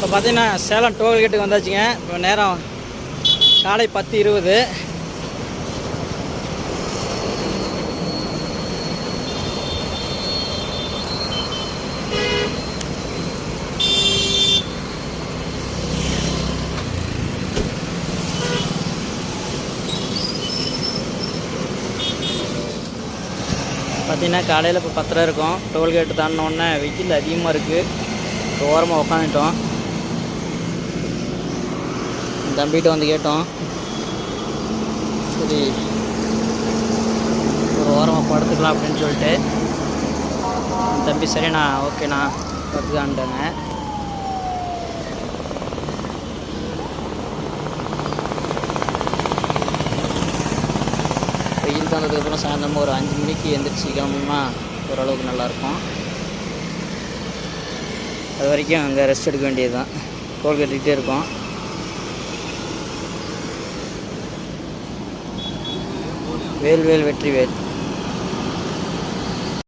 இப்போ பார்த்தீங்கன்னா சேலம் டோல்கேட்டுக்கு வந்தாச்சுங்க. இப்போ நேரம் காலை 10:20. பார்த்தீங்கன்னா காலையில் இப்போ 10:30 இருக்கும். டோல்கேட்டு தாண்டினோடனே வெயில் அதிகமாக இருக்குது. இப்போ ஓரமாக உக்காந்துட்டோம். தம்பிகிட்ட வந்து கேட்டோம், சரி ஒரு ஓரமாக படுத்துக்கலாம் அப்படின்னு சொல்லிட்டு. தம்பி சரிண்ணா ஓகேண்ணா படுத்துக்கான்ட்டாங்க. வெயில் தந்ததுக்கப்புறம் சாயந்தரமாக ஒரு 5 மணிக்கு எழுந்திரிச்சி கிளம்புனா ஓரளவுக்கு நல்லாயிருக்கும். அது வரைக்கும் அங்கே ரெஸ்ட் எடுக்க வேண்டியது தான். டோல் கட்டிக்கிட்டே இருக்கோம். வேல்வேல் வெற்றிவேல்.